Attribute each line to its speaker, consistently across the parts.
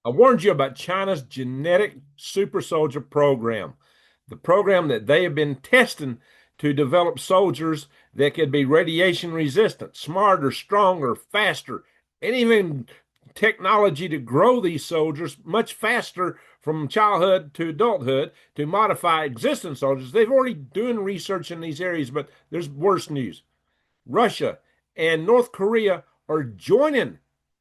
Speaker 1: I warned you about China's genetic super soldier program, the program that they have been testing to develop soldiers that could be radiation resistant, smarter, stronger, faster, and even technology to grow these soldiers much faster from childhood to adulthood to modify existing soldiers. They've already doing research in these areas, but there's worse news. Russia and North Korea are joining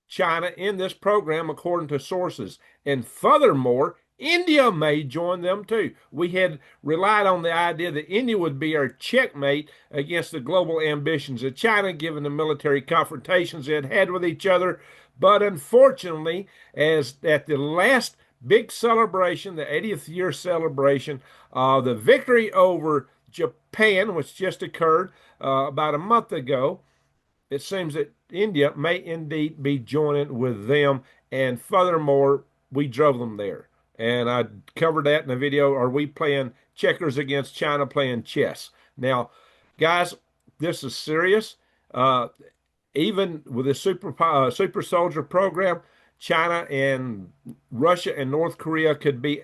Speaker 1: China in this program, according to sources. And furthermore, India may join them too. We had relied on the idea that India would be our checkmate against the global ambitions of China, given the military confrontations they had had with each other. But unfortunately, as at the last big celebration, the 80th year celebration, the victory over Japan, which just occurred about a month ago, it seems that India may indeed be joining with them. And furthermore, we drove them there. And I covered that in a video. Are we playing checkers against China playing chess? Now, guys, this is serious. Uh, Even with the super soldier program, China and Russia and North Korea could be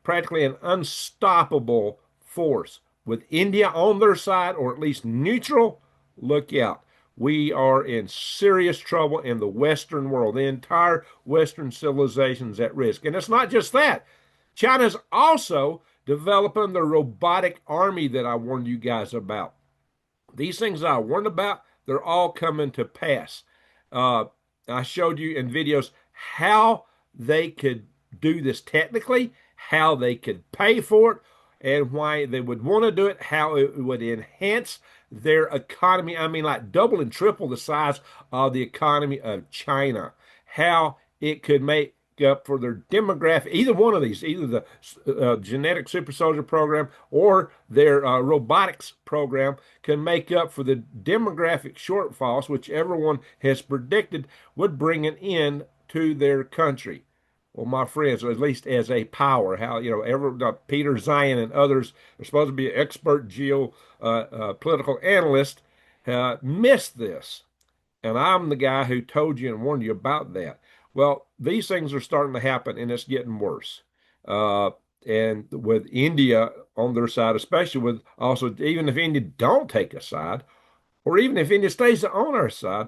Speaker 1: practically an unstoppable force. With India on their side, or at least neutral, look out. We are in serious trouble in the Western world. The entire Western civilization is at risk. And it's not just that. China's also developing the robotic army that I warned you guys about. These things I warned about, they're all coming to pass. Uh, I showed you in videos how they could do this technically, how they could pay for it, and why they would want to do it, how it would enhance their economy. I mean, like double and triple the size of the economy of China. How it could make up for their demographic, either one of these, either the genetic super soldier program or their robotics program, can make up for the demographic shortfalls, which everyone has predicted would bring an end to their country. Well, my friends, or at least as a power, how Peter Zion and others are supposed to be expert geopolitical analysts, missed this. And I'm the guy who told you and warned you about that. Well, these things are starting to happen and it's getting worse. Uh, and with India on their side, especially with also, even if India don't take a side, or even if India stays on our side,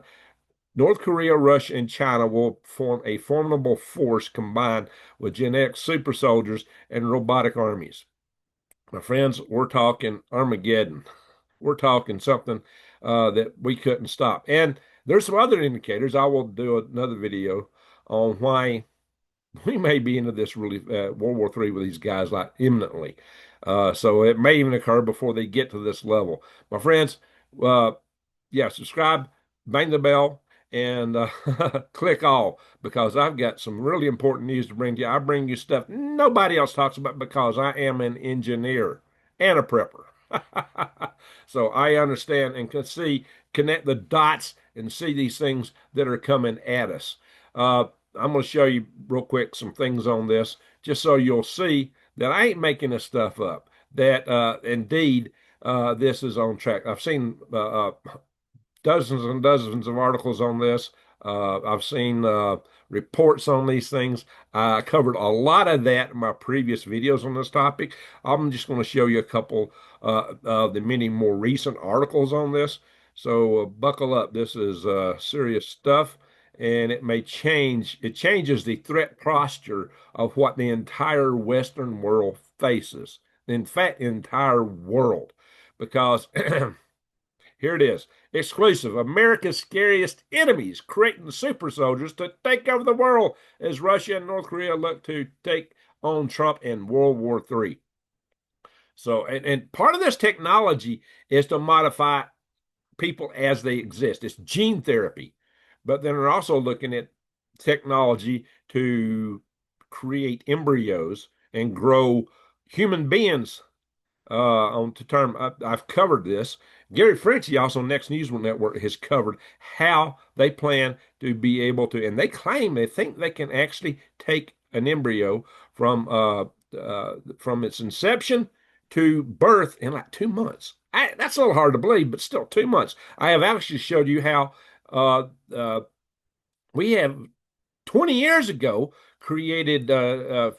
Speaker 1: North Korea, Russia, and China will form a formidable force combined with genetic super soldiers and robotic armies. My friends, we're talking Armageddon. We're talking something that we couldn't stop. And there's some other indicators. I will do another video on why we may be into this really World War III with these guys like imminently. So it may even occur before they get to this level. My friends, uh, yeah, subscribe, bang the bell, and click all because I've got some really important news to bring to you. I bring you stuff nobody else talks about because I am an engineer and a prepper. So I understand and can see, connect the dots and see these things that are coming at us. Uh, I'm going to show you real quick some things on this just so you'll see that I ain't making this stuff up, that indeed this is on track. I've seen dozens and dozens of articles on this. I've seen reports on these things. I covered a lot of that in my previous videos on this topic. I'm just going to show you a couple of the many more recent articles on this. So buckle up. This is serious stuff, and it may change. It changes the threat posture of what the entire Western world faces. In fact, the entire world, because here it is. Exclusive. America's scariest enemies creating super soldiers to take over the world as Russia and North Korea look to take on Trump in World War III. So, and part of this technology is to modify people as they exist. It's gene therapy. But then they're also looking at technology to create embryos and grow human beings on to term. I've covered this. Gary Frenchie, also Next News Network, has covered how they plan to be able to, and they claim they think they can actually take an embryo from its inception to birth in like 2 months. That's a little hard to believe, but still 2 months. I have actually showed you how uh, uh, we have 20 years ago created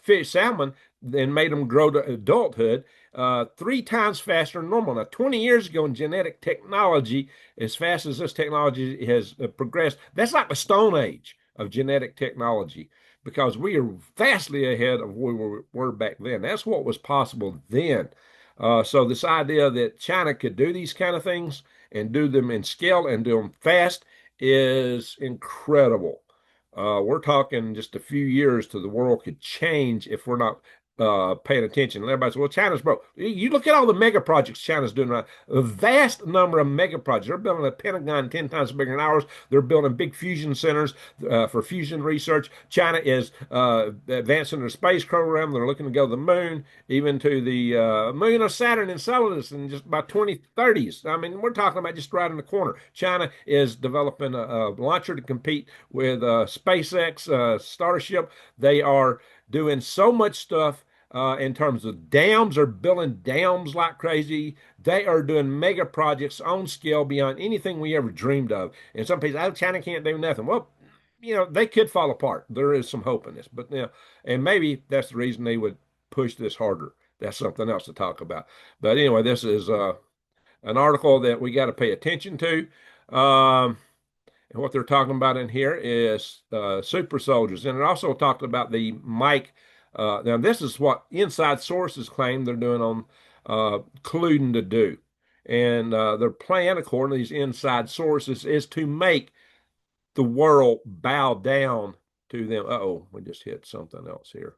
Speaker 1: fish salmon and made them grow to adulthood 3 times faster than normal. Now, 20 years ago in genetic technology, as fast as this technology has progressed, that's like the Stone Age of genetic technology because we are vastly ahead of where we were back then. That's what was possible then. So this idea that China could do these kind of things and do them in scale and do them fast is incredible. We're talking just a few years to the world could change if we're not paying attention. And everybody says, well, China's broke. You look at all the mega projects China's doing right. A vast number of mega projects. They're building a Pentagon 10 times bigger than ours. They're building big fusion centers for fusion research. China is advancing their space program. They're looking to go to the moon, even to the moon of Saturn and Enceladus in just by 2030s. I mean, we're talking about just right in the corner. China is developing a launcher to compete with SpaceX, Starship. They are doing so much stuff in terms of dams. They're building dams like crazy. They are doing mega projects on scale beyond anything we ever dreamed of. And some people, oh, China can't do nothing. Well, they could fall apart. There is some hope in this, but and maybe that's the reason they would push this harder. That's something else to talk about. But anyway, this is an article that we got to pay attention to. And what they're talking about in here is super soldiers. And it also talked about the Mike. Now, this is what inside sources claim they're doing on colluding to do. And their plan, according to these inside sources, is to make the world bow down to them. Uh-oh, we just hit something else here.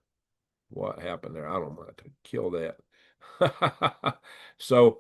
Speaker 1: What happened there? I don't want to kill that. So,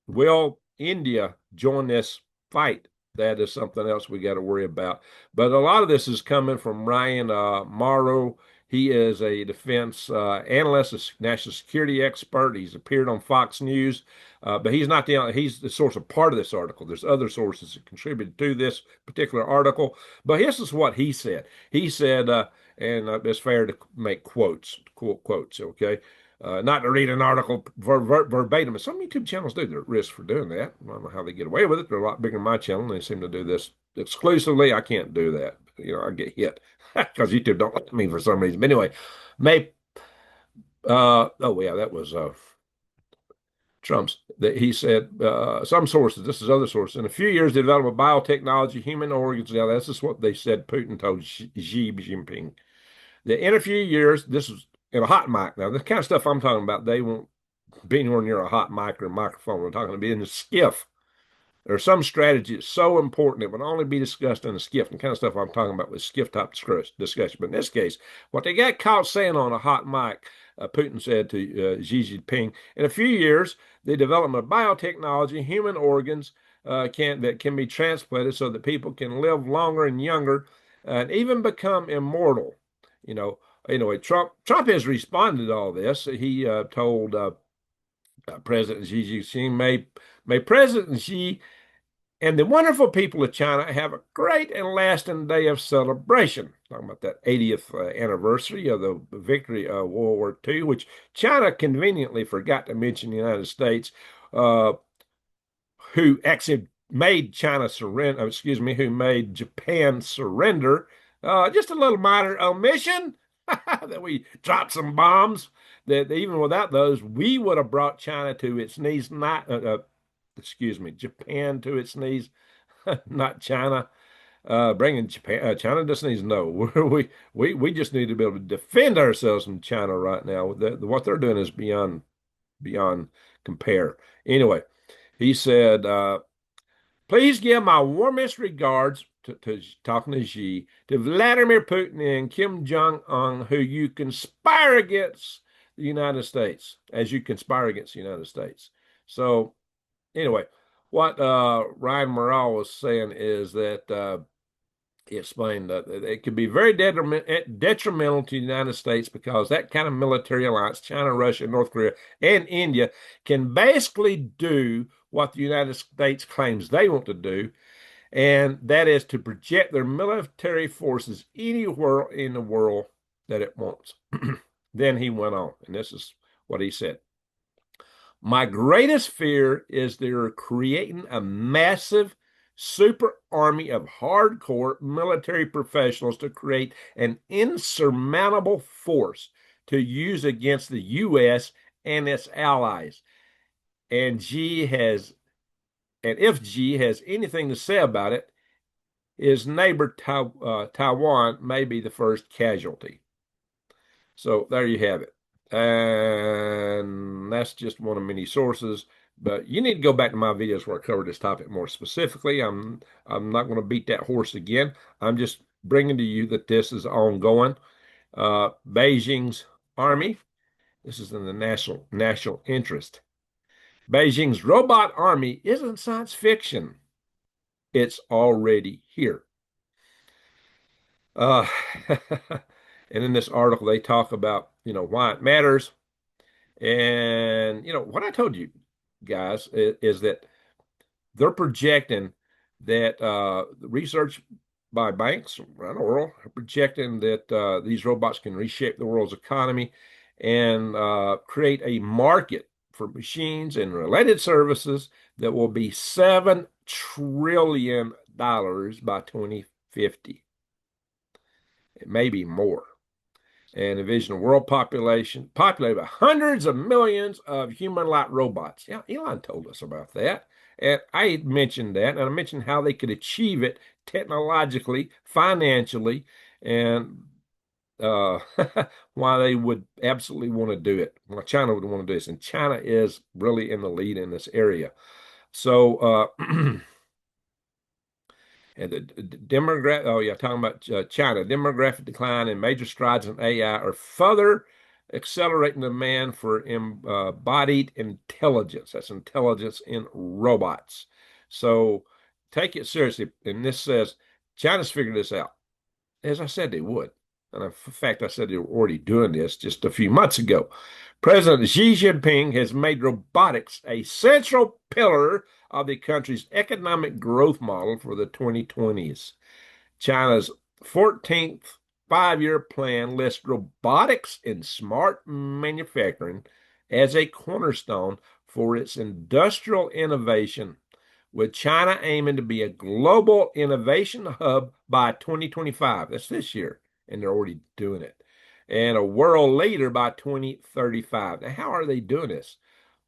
Speaker 1: will India join this fight? That is something else we got to worry about. But a lot of this is coming from Ryan Morrow. He is a defense analyst, a national security expert. He's appeared on Fox News, but he's not the only, he's the source of part of this article. There's other sources that contributed to this particular article. But this is what he said. He said, and it's fair to make quotes, okay? Not to read an article verbatim. Some YouTube channels do. They're at risk for doing that. I don't know how they get away with it. They're a lot bigger than my channel, and they seem to do this exclusively. I can't do that. I get hit because YouTube don't like me for some reason. But anyway, may oh yeah, that was Trump's. That he said some sources. This is other sources. In a few years, they develop a biotechnology, human organs. Now, this is what they said. Putin told Xi Jinping. That in a few years, this is in a hot mic. Now, the kind of stuff I'm talking about, they won't be anywhere near a hot mic or a microphone. We're talking about in a skiff. There's some strategy that's so important it would only be discussed in a skiff. And the kind of stuff I'm talking about was skiff top discussion. But in this case, what they got caught saying on a hot mic, Putin said to Xi Jinping, in a few years, the development of biotechnology, human organs that can be transplanted so that people can live longer and younger and even become immortal. Anyway, Trump has responded to all this. He told President Xi Jinping, may President Xi and the wonderful people of China have a great and lasting day of celebration. Talking about that 80th anniversary of the victory of World War II, which China conveniently forgot to mention the United States, who actually made China surrender, who made Japan surrender. Just a little minor omission that we dropped some bombs that even without those, we would have brought China to its knees, not, Japan to its knees, not China. Bringing Japan, China just needs to know. We just need to be able to defend ourselves from China right now. What they're doing is beyond compare. Anyway, he said, please give my warmest regards to talking to Xi, to Vladimir Putin and Kim Jong-un, who you conspire against the United States, as you conspire against the United States. So anyway, what Ryan Morale was saying is that he explained that it could be very detrimental to the United States because that kind of military alliance, China, Russia, North Korea, and India, can basically do what the United States claims they want to do, and that is to project their military forces anywhere in the world that it wants. Then he went on, and this is what he said. My greatest fear is they're creating a massive super army of hardcore military professionals to create an insurmountable force to use against the U.S. and its allies. And if G has anything to say about it, his neighbor Taiwan may be the first casualty. So there you have it. And that's just one of many sources. But you need to go back to my videos where I cover this topic more specifically. I'm not going to beat that horse again. I'm just bringing to you that this is ongoing. Beijing's army. This is in the national interest. Beijing's robot army isn't science fiction. It's already here. Uh, and in this article, they talk about, why it matters. And, what I told you guys is that they're projecting that research by banks around the world are projecting that these robots can reshape the world's economy and create a market for machines and related services that will be $7 trillion by 2050. It may be more. And envision a world population populated by hundreds of millions of human-like robots. Yeah, Elon told us about that. And I mentioned that, and I mentioned how they could achieve it technologically, financially, and why they would absolutely want to do it. Why China would want to do this. And China is really in the lead in this area. So, and the demographic, oh yeah, talking about China, demographic decline and major strides in AI are further accelerating demand for embodied intelligence. That's intelligence in robots. So take it seriously. And this says China's figured this out. As I said, they would. And in fact, I said they were already doing this just a few months ago. President Xi Jinping has made robotics a central pillar of the country's economic growth model for the 2020s. China's 14th five-year plan lists robotics and smart manufacturing as a cornerstone for its industrial innovation, with China aiming to be a global innovation hub by 2025. That's this year, and they're already doing it. And a world leader by 2035. Now, how are they doing this?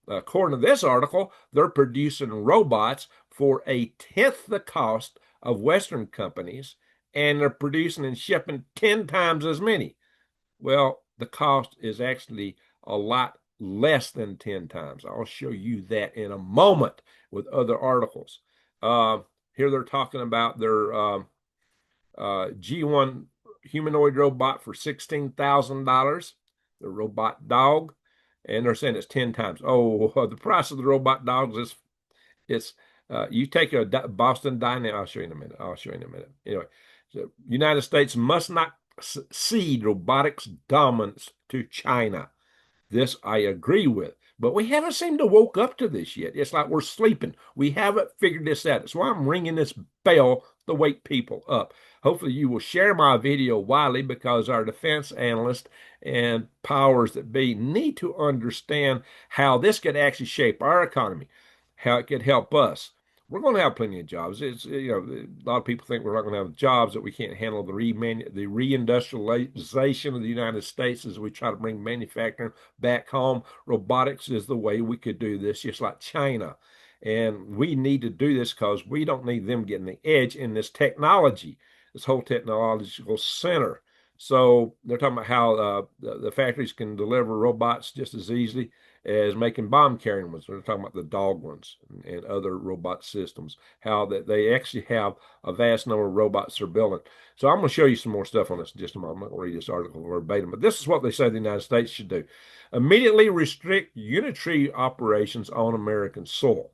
Speaker 1: According to this article, they're producing robots for a tenth the cost of Western companies, and they're producing and shipping 10 times as many. Well, the cost is actually a lot less than 10 times. I'll show you that in a moment with other articles. Here they're talking about their G1 humanoid robot for $16,000, the robot dog, and they're saying it's 10 times. Oh, the price of the robot dogs is it's you take a Boston Dynamics. I'll show you in a minute. I'll show you in a minute. Anyway, so United States must not cede robotics dominance to China. This I agree with. But we haven't seemed to woke up to this yet. It's like we're sleeping. We haven't figured this out. That's why I'm ringing this bell to wake people up. Hopefully you will share my video widely, because our defense analysts and powers that be need to understand how this could actually shape our economy, how it could help us. We're going to have plenty of jobs. It's, a lot of people think we're not going to have jobs, that we can't handle the reindustrialization of the United States as we try to bring manufacturing back home. Robotics is the way we could do this, just like China. And we need to do this because we don't need them getting the edge in this technology, this whole technological center. So they're talking about how the factories can deliver robots just as easily as making bomb carrying ones. They're talking about the dog ones and other robot systems, how that they actually have a vast number of robots they're building. So I'm going to show you some more stuff on this in just a moment. I'm going to read this article verbatim, but this is what they say the United States should do. Immediately restrict unitary operations on American soil.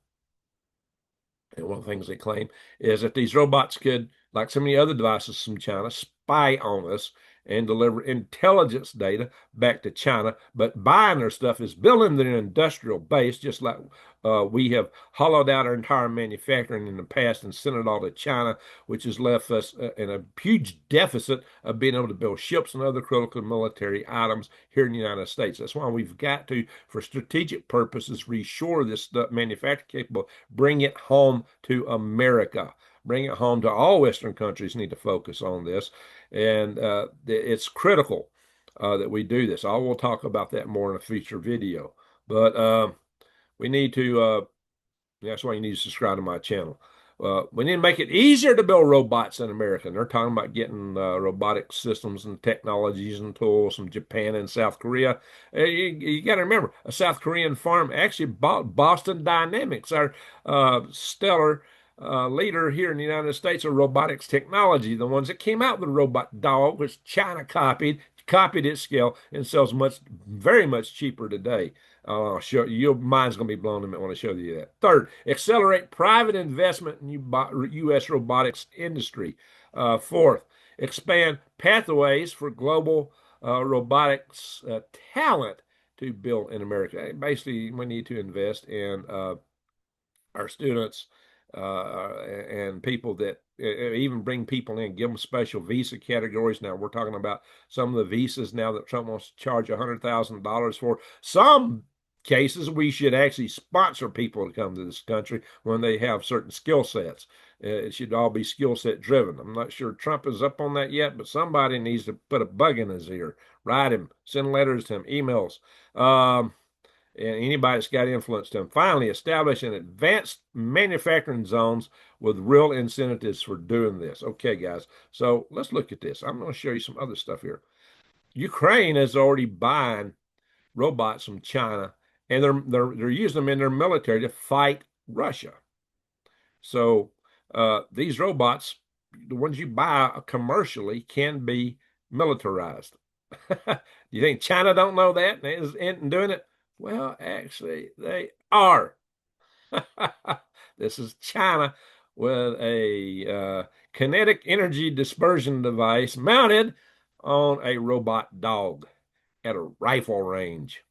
Speaker 1: And one of the things they claim is that these robots could, like so many other devices from China, spy on us and deliver intelligence data back to China. But buying their stuff is building their industrial base, just like we have hollowed out our entire manufacturing in the past and sent it all to China, which has left us in a huge deficit of being able to build ships and other critical military items here in the United States. That's why we've got to, for strategic purposes, reshore this stuff, manufacture capable, bring it home to America. bring it home to all Western countries need to focus on this. And it's critical that we do this. I will talk about that more in a future video. But we need to, that's why you need to subscribe to my channel. We need to make it easier to build robots in America. And they're talking about getting robotic systems and technologies and tools from Japan and South Korea. You got to remember, a South Korean firm actually bought Boston Dynamics, our stellar leader here in the United States of robotics technology. The ones that came out with the robot dog, which China copied its scale and sells very much cheaper today. I'll show you, your mind's going to be blown when I show you that. Third, accelerate private investment in U.S. robotics industry. Fourth, expand pathways for global robotics talent to build in America. Basically, we need to invest in our students and people that even bring people in, give them special visa categories. Now, we're talking about some of the visas now that Trump wants to charge $100,000 for. Some cases, we should actually sponsor people to come to this country when they have certain skill sets. It should all be skill set driven. I'm not sure Trump is up on that yet, but somebody needs to put a bug in his ear, write him, send letters to him, emails. And anybody that's got influence to them. Finally, establish an advanced manufacturing zones with real incentives for doing this. Okay, guys. So let's look at this. I'm going to show you some other stuff here. Ukraine is already buying robots from China, and they're using them in their military to fight Russia. So these robots, the ones you buy commercially, can be militarized. You think China don't know that and isn't doing it? Well, actually, they are. This is China with a kinetic energy dispersion device mounted on a robot dog at a rifle range.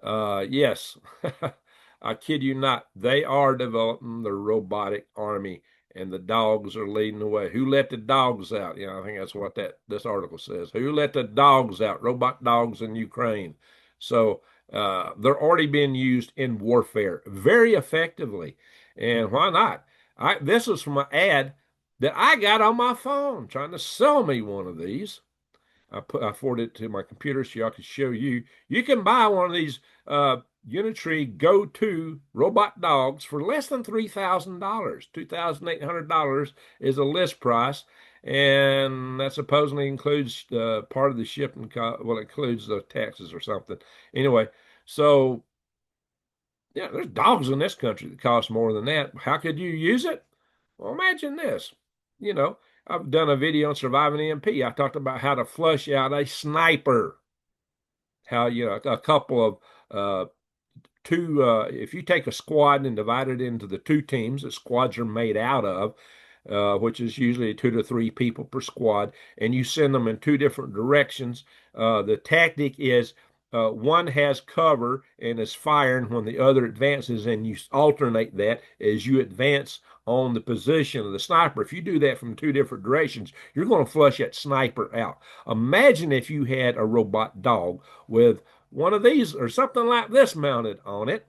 Speaker 1: Yes, I kid you not. They are developing the robotic army, and the dogs are leading the way. Who let the dogs out? I think that's what this article says. Who let the dogs out? Robot dogs in Ukraine. So they're already being used in warfare very effectively. And why not? This is from an ad that I got on my phone trying to sell me one of these. I forwarded it to my computer so I could show you. You can buy one of these Unitree Go-To robot dogs for less than $3,000. $2,800 is a list price, and that supposedly includes part of the shipping. Well, it includes the taxes or something. Anyway, so yeah, there's dogs in this country that cost more than that. How could you use it? Well, imagine this. You know, I've done a video on surviving EMP. I talked about how to flush out a sniper. How, a couple of if you take a squad and divide it into the two teams that squads are made out of, which is usually 2 to 3 people per squad, and you send them in 2 different directions. The tactic is one has cover and is firing when the other advances, and you alternate that as you advance on the position of the sniper. If you do that from 2 different directions, you're going to flush that sniper out. Imagine if you had a robot dog with one of these or something like this mounted on it.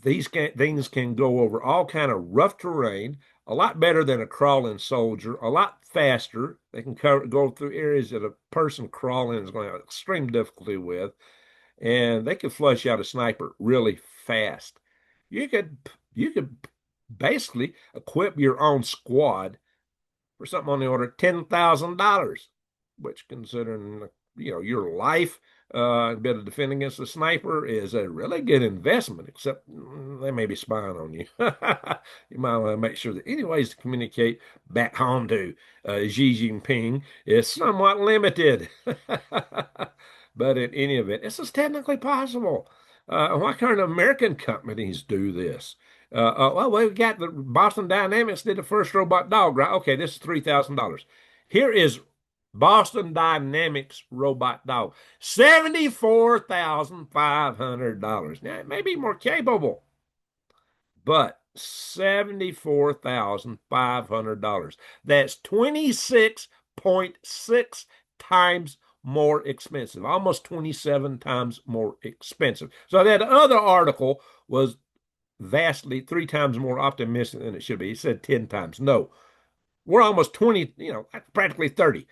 Speaker 1: These things can go over all kind of rough terrain, a lot better than a crawling soldier, a lot faster. They can go through areas that a person crawling is going to have extreme difficulty with, and they can flush out a sniper really fast. You could basically equip your own squad for something on the order of $10,000, which, considering your life, a bit of defending against a sniper is a really good investment, except they may be spying on you. You might want to make sure that any ways to communicate back home to Xi Jinping is somewhat limited. But in any event, this is technically possible. Why can't American companies do this? Well, we've got the Boston Dynamics did the first robot dog, right? Okay, this is $3,000. Here is Boston Dynamics robot dog, $74,500. Now, it may be more capable, but $74,500. That's 26.6 times more expensive, almost 27 times more expensive. So that other article was vastly 3 times more optimistic than it should be. He said 10 times. No, we're almost 20, practically 30.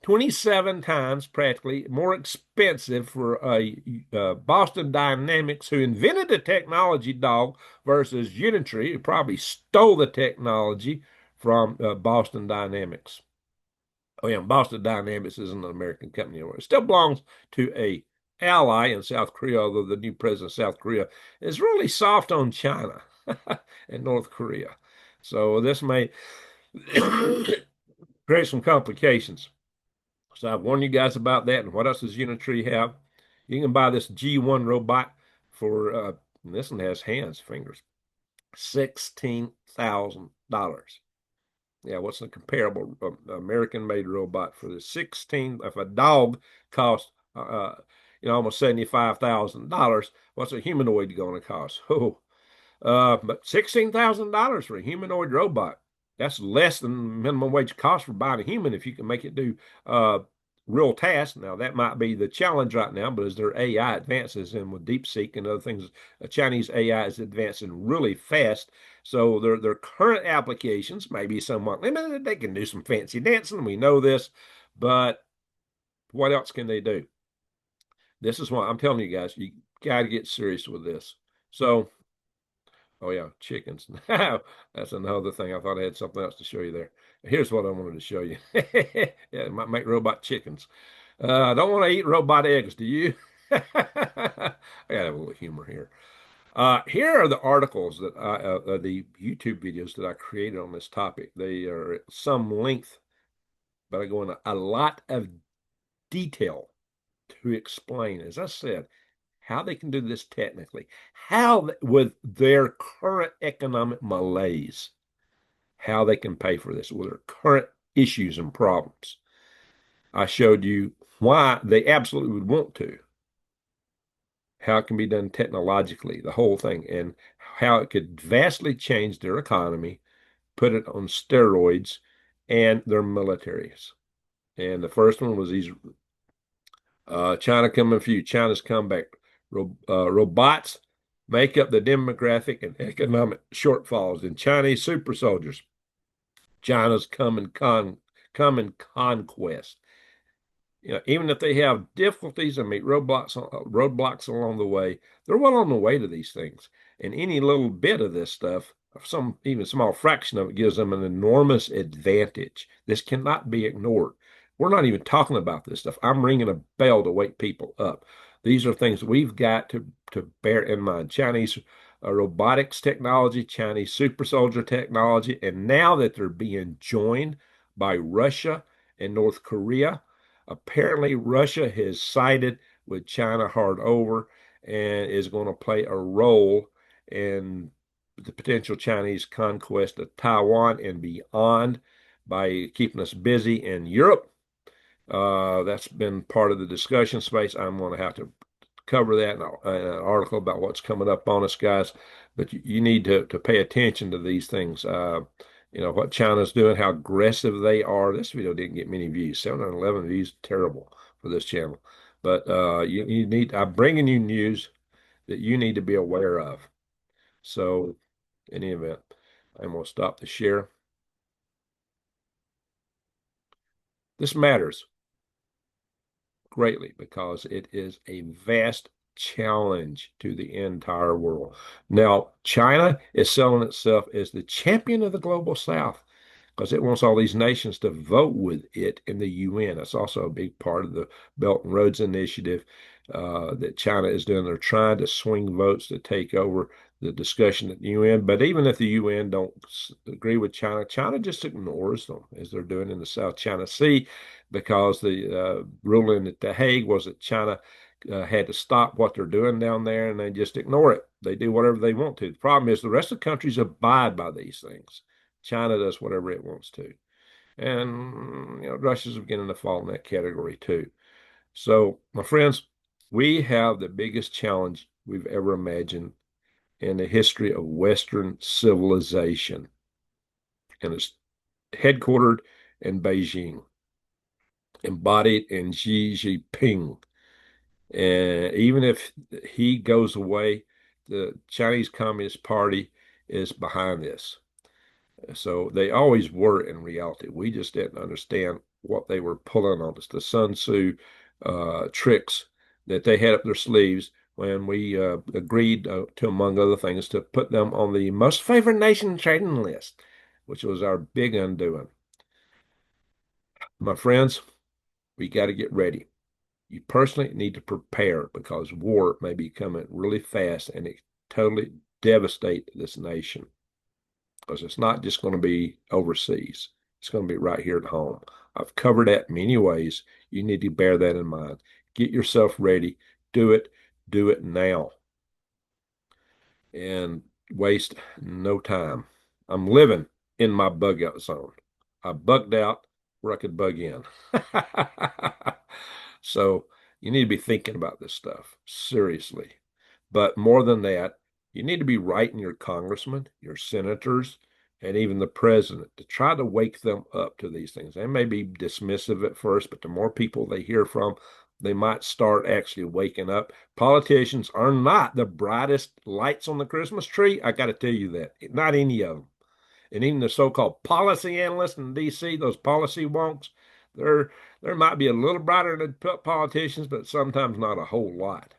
Speaker 1: 27 times practically more expensive for Boston Dynamics, who invented the technology, dog, versus Unitree, who probably stole the technology from Boston Dynamics. Oh yeah, Boston Dynamics isn't an American company anymore. It still belongs to a ally in South Korea, although the new president of South Korea is really soft on China and North Korea. So this may create some complications. So I've warned you guys about that. And what else does Unitree have? You can buy this G1 robot for this one has hands, fingers, $16,000. Yeah, what's a comparable American-made robot for the 16? If a dog costs, almost $75,000, what's a humanoid going to cost? Oh, but $16,000 for a humanoid robot. That's less than minimum wage cost for buying a human if you can make it do real tasks. Now, that might be the challenge right now, but as their AI advances and with DeepSeek and other things, Chinese AI is advancing really fast. So their current applications may be somewhat limited. They can do some fancy dancing. We know this, but what else can they do? This is why I'm telling you guys, you got to get serious with this. So, oh yeah, chickens. That's another thing. I thought I had something else to show you there. Here's what I wanted to show you. Yeah, it might make robot chickens. I don't want to eat robot eggs, do you? I gotta have a little humor here. Here are the articles that the YouTube videos that I created on this topic. They are at some length, but I go into a lot of detail to explain, as I said, how they can do this technically, how with their current economic malaise, how they can pay for this with their current issues and problems. I showed you why they absolutely would want to, how it can be done technologically, the whole thing, and how it could vastly change their economy, put it on steroids, and their militaries. And the first one was these China coming for you, China's comeback. Robots make up the demographic and economic shortfalls in Chinese super soldiers. China's coming conquest. Even if they have difficulties and meet roadblocks along the way, they're well on the way to these things. And any little bit of this stuff, some even small fraction of it, gives them an enormous advantage. This cannot be ignored. We're not even talking about this stuff. I'm ringing a bell to wake people up. These are things we've got to bear in mind. Chinese robotics technology, Chinese super soldier technology, and now that they're being joined by Russia and North Korea. Apparently, Russia has sided with China hard over and is going to play a role in the potential Chinese conquest of Taiwan and beyond by keeping us busy in Europe. That's been part of the discussion space. I'm going to have to cover that in an article about what's coming up on us, guys. But you need to pay attention to these things. What China's doing, how aggressive they are. This video didn't get many views, 711 views, terrible for this channel. But you need, I'm bringing you news that you need to be aware of. So, in any event, I'm going to stop the share. This matters greatly because it is a vast challenge to the entire world. Now, China is selling itself as the champion of the global South because it wants all these nations to vote with it in the UN. It's also a big part of the Belt and Roads Initiative that China is doing. They're trying to swing votes to take over the discussion at the UN. But even if the UN don't agree with China, China just ignores them as they're doing in the South China Sea because the ruling at The Hague was that China had to stop what they're doing down there and they just ignore it. They do whatever they want to. The problem is the rest of the countries abide by these things. China does whatever it wants to. And Russia's beginning to fall in that category too. So, my friends, we have the biggest challenge we've ever imagined in the history of Western civilization. And it's headquartered in Beijing, embodied in Xi Jinping. And even if he goes away, the Chinese Communist Party is behind this. So they always were in reality. We just didn't understand what they were pulling on us, the Sun Tzu tricks that they had up their sleeves when we agreed to, among other things, to put them on the most favored nation trading list, which was our big undoing. My friends, we got to get ready. You personally need to prepare because war may be coming really fast and it totally devastate this nation because it's not just going to be overseas. It's going to be right here at home. I've covered that many ways. You need to bear that in mind. Get yourself ready. Do it. Do it now. And waste no time. I'm living in my bug out zone. I bugged out where I could bug in. So you need to be thinking about this stuff seriously. But more than that, you need to be writing your congressmen, your senators, and even the president to try to wake them up to these things. They may be dismissive at first, but the more people they hear from, they might start actually waking up. Politicians are not the brightest lights on the Christmas tree. I got to tell you that. Not any of them. And even the so-called policy analysts in D.C., those policy wonks, they're there might be a little brighter than politicians, but sometimes not a whole lot.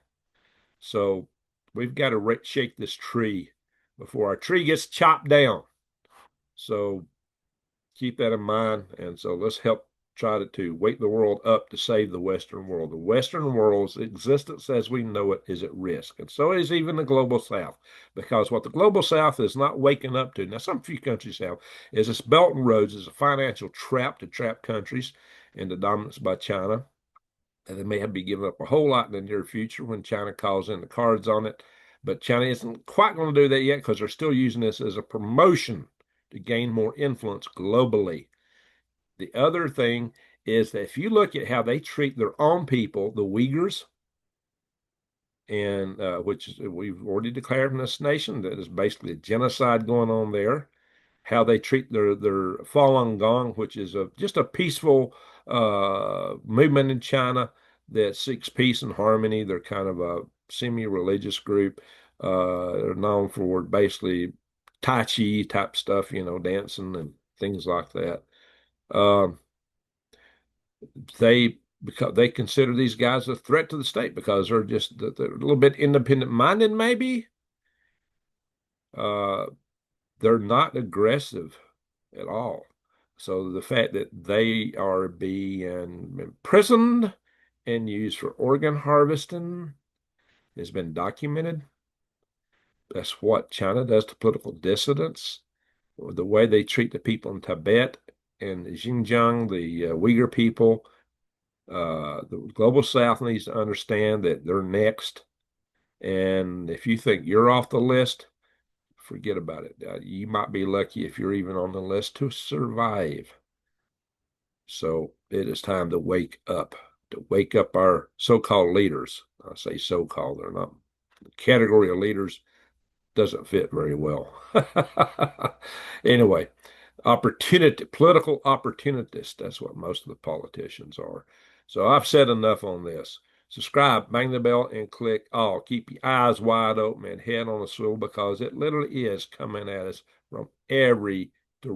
Speaker 1: So we've got to shake this tree before our tree gets chopped down. So keep that in mind. And so let's help try to wake the world up to save the Western world. The Western world's existence as we know it is at risk. And so is even the global South. Because what the global South is not waking up to, now some few countries have, is this Belt and Roads is a financial trap to trap countries into dominance by China. And they may have to be giving up a whole lot in the near future when China calls in the cards on it. But China isn't quite going to do that yet because they're still using this as a promotion to gain more influence globally. The other thing is that if you look at how they treat their own people, the Uyghurs, and which we've already declared in this nation that is basically a genocide going on there, how they treat their Falun Gong, which is just a peaceful movement in China that seeks peace and harmony. They're kind of a semi-religious group. They're known for basically Tai Chi type stuff, dancing and things like that. Um, because they consider these guys a threat to the state because they're a little bit independent minded, maybe. Uh, they're not aggressive at all. So the fact that they are being imprisoned and used for organ harvesting has been documented. That's what China does to political dissidents, or the way they treat the people in Tibet and Xinjiang, the Uyghur people. The global South needs to understand that they're next. And if you think you're off the list, forget about it. You might be lucky if you're even on the list to survive. So it is time to wake up our so-called leaders. I say so-called, they're not. The category of leaders doesn't fit very well. Anyway, political opportunists, that's what most of the politicians are. So I've said enough on this. Subscribe, bang the bell, and click all. Keep your eyes wide open and head on a swivel because it literally is coming at us from every